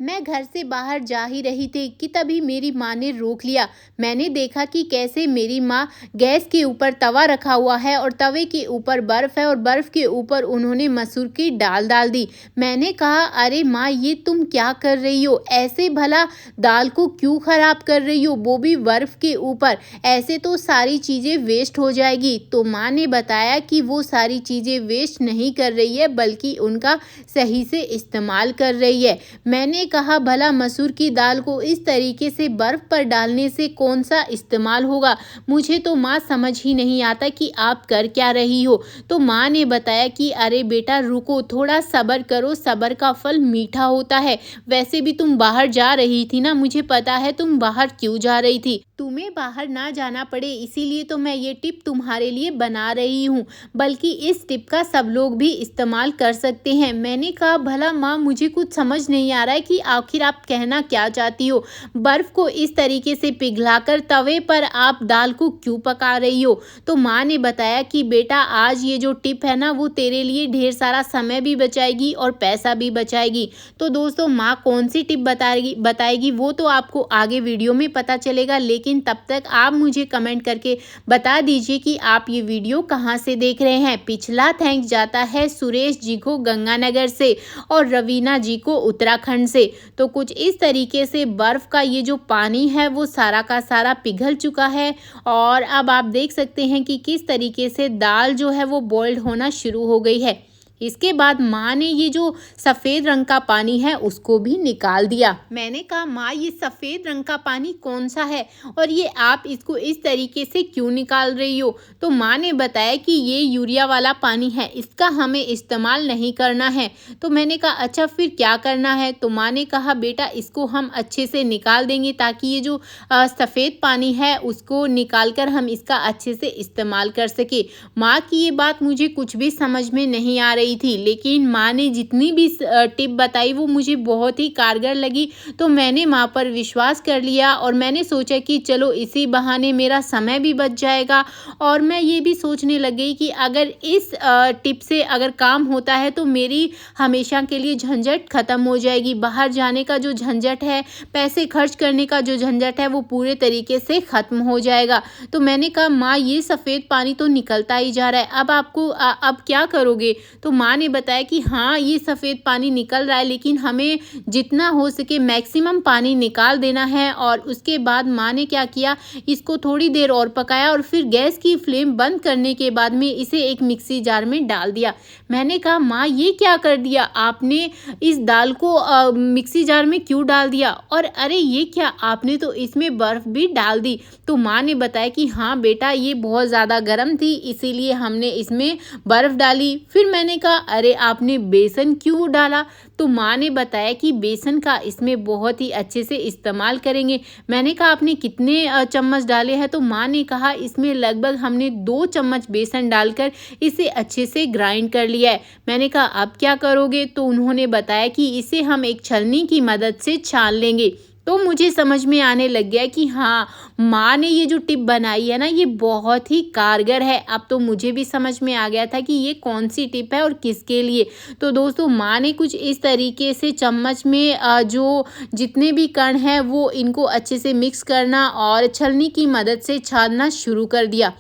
मैं घर से बाहर जा ही रही थी कि तभी मेरी माँ ने रोक लिया। मैंने देखा कि कैसे मेरी माँ गैस के ऊपर तवा रखा हुआ है और तवे के ऊपर बर्फ़ है और बर्फ़ के ऊपर उन्होंने मसूर की दाल डाल दी। मैंने कहा, अरे माँ, ये तुम क्या कर रही हो? ऐसे भला दाल को क्यों ख़राब कर रही हो, वो भी बर्फ़ के ऊपर? ऐसे तो सारी चीज़ें वेस्ट हो जाएगी। तो माँ ने बताया कि वो सारी चीज़ें वेस्ट नहीं कर रही है, बल्कि उनका सही से इस्तेमाल कर रही है। मैंने कहा, भला मसूर की दाल को इस तरीके से बर्फ़ पर डालने से कौन सा इस्तेमाल होगा? मुझे तो माँ समझ ही नहीं आता कि आप कर क्या रही हो। तो माँ ने बताया कि अरे बेटा रुको, थोड़ा सब्र करो, सब्र का फल मीठा होता है। वैसे भी तुम बाहर जा रही थी ना, मुझे पता है तुम बाहर क्यों जा रही थी। तुम्हें बाहर ना जाना पड़े इसीलिए तो मैं ये टिप तुम्हारे लिए बना रही हूँ, बल्कि इस टिप का सब लोग भी इस्तेमाल कर सकते हैं। मैंने कहा, भला माँ, मुझे कुछ समझ नहीं आ रहा है कि आखिर आप कहना क्या चाहती हो। बर्फ़ को इस तरीके से पिघलाकर तवे पर आप दाल को क्यों पका रही हो? तो माँ ने बताया कि बेटा, आज ये जो टिप है ना, वो तेरे लिए ढेर सारा समय भी बचाएगी और पैसा भी बचाएगी। तो दोस्तों, माँ कौन सी टिप बताएगी वो तो आपको आगे वीडियो में पता चलेगा, लेकिन तब तक आप मुझे कमेंट करके बता दीजिए कि आप ये वीडियो कहाँ से देख रहे हैं। पिछला थैंक्स जाता है सुरेश जी को गंगानगर से और रवीना जी को उत्तराखंड से। तो कुछ इस तरीके से बर्फ़ का ये जो पानी है वो सारा का सारा पिघल चुका है और अब आप देख सकते हैं कि किस तरीके से दाल जो है वो बॉइल्ड होना शुरू हो गई है। इसके बाद माँ ने ये जो सफ़ेद रंग का पानी है उसको भी निकाल दिया। मैंने कहा, माँ, ये सफ़ेद रंग का पानी कौन सा है और ये आप इसको इस तरीके से क्यों निकाल रही हो? तो माँ ने बताया कि ये यूरिया वाला पानी है, इसका हमें इस्तेमाल नहीं करना है। तो मैंने कहा, अच्छा फिर क्या करना है? तो माँ ने कहा, बेटा, इसको हम अच्छे से निकाल देंगे ताकि ये जो सफ़ेद पानी है उसको निकाल कर हम इसका अच्छे से इस्तेमाल कर सके। माँ की ये बात मुझे कुछ भी समझ में नहीं आ रही थी, लेकिन माँ ने जितनी भी टिप बताई वो मुझे बहुत ही कारगर लगी। तो मैंने माँ पर विश्वास कर लिया और मैंने सोचा कि चलो इसी बहाने मेरा समय भी बच जाएगा और मैं ये भी सोचने लग गई कि अगर इस टिप से अगर काम होता है तो मेरी हमेशा के लिए झंझट ख़त्म हो जाएगी। बाहर जाने का जो झंझट है, पैसे खर्च करने का जो झंझट है, वो पूरे तरीके से ख़त्म हो जाएगा। तो मैंने कहा, माँ, ये सफ़ेद पानी तो निकलता ही जा रहा है, अब आपको अब क्या करोगे? तो माँ ने बताया कि हाँ, ये सफ़ेद पानी निकल रहा है, लेकिन हमें जितना हो सके मैक्सिमम पानी निकाल देना है। और उसके बाद माँ ने क्या किया, इसको थोड़ी देर और पकाया और फिर गैस की फ्लेम बंद करने के बाद में इसे एक मिक्सी जार में डाल दिया। मैंने कहा, माँ, ये क्या कर दिया आपने? इस दाल को मिक्सी जार में क्यों डाल दिया? और अरे ये क्या, आपने तो इसमें बर्फ़ भी डाल दी। तो माँ ने बताया कि हाँ बेटा, ये बहुत ज़्यादा गर्म थी इसीलिए हमने इसमें बर्फ़ डाली। फिर मैंने कहा, अरे आपने बेसन क्यों डाला? तो माँ ने बताया कि बेसन का इसमें बहुत ही अच्छे से इस्तेमाल करेंगे। मैंने कहा, आपने कितने चम्मच डाले हैं? तो माँ ने कहा, इसमें लगभग हमने 2 चम्मच बेसन डालकर इसे अच्छे से ग्राइंड कर लिया है। मैंने कहा, अब क्या करोगे? तो उन्होंने बताया कि इसे हम एक छलनी की मदद से छान लेंगे। तो मुझे समझ में आने लग गया कि हाँ, माँ ने ये जो टिप बनाई है ना, ये बहुत ही कारगर है। अब तो मुझे भी समझ में आ गया था कि ये कौन सी टिप है और किसके लिए। तो दोस्तों, माँ ने कुछ इस तरीके से चम्मच में जो जितने भी कण हैं वो इनको अच्छे से मिक्स करना और छलनी की मदद से छानना शुरू कर दिया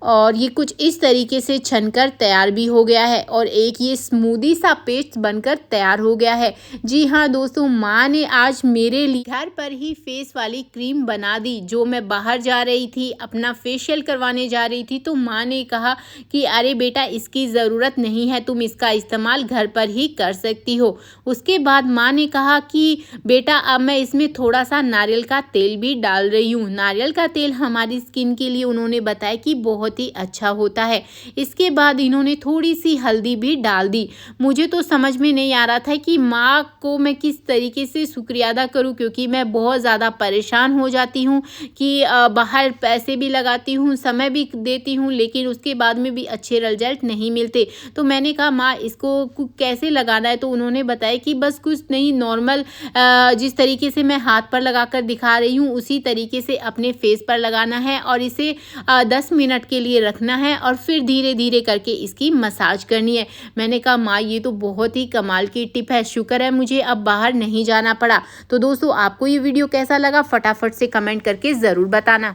और ये कुछ इस तरीके से छनकर तैयार भी हो गया है और एक ये स्मूदी सा पेस्ट बनकर तैयार हो गया है। जी हाँ दोस्तों, माँ ने आज मेरे लिए घर पर ही फेस वाली क्रीम बना दी। जो मैं बाहर जा रही थी, अपना फेशियल करवाने जा रही थी, तो माँ ने कहा कि अरे बेटा, इसकी ज़रूरत नहीं है, तुम इसका इस्तेमाल घर पर ही कर सकती हो। उसके बाद माँ ने कहा कि बेटा, अब मैं इसमें थोड़ा सा नारियल का तेल भी डाल रही हूँ। नारियल का तेल हमारी स्किन के लिए उन्होंने बताया कि बहुत ही अच्छा होता है। इसके बाद इन्होंने थोड़ी सी हल्दी भी डाल दी। मुझे तो समझ में नहीं आ रहा था कि माँ को मैं किस तरीके से शुक्रिया अदा करूँ, क्योंकि मैं बहुत ज़्यादा परेशान हो जाती हूँ कि बाहर पैसे भी लगाती हूँ, समय भी देती हूँ, लेकिन उसके बाद में भी अच्छे रिजल्ट नहीं मिलते। तो मैंने कहा, माँ, इसको कैसे लगाना है? तो उन्होंने बताया कि बस कुछ नहीं, नॉर्मल जिस तरीके से मैं हाथ पर लगाकर दिखा रही हूँ उसी तरीके से अपने फेस पर लगाना है और इसे 10 मिनट के के लिए रखना है और फिर धीरे धीरे करके इसकी मसाज करनी है। मैंने कहा माँ ये तो बहुत ही कमाल की टिप है, शुक्र है मुझे अब बाहर नहीं जाना पड़ा। तो दोस्तों आपको ये वीडियो कैसा लगा फटाफट से कमेंट करके ज़रूर बताना।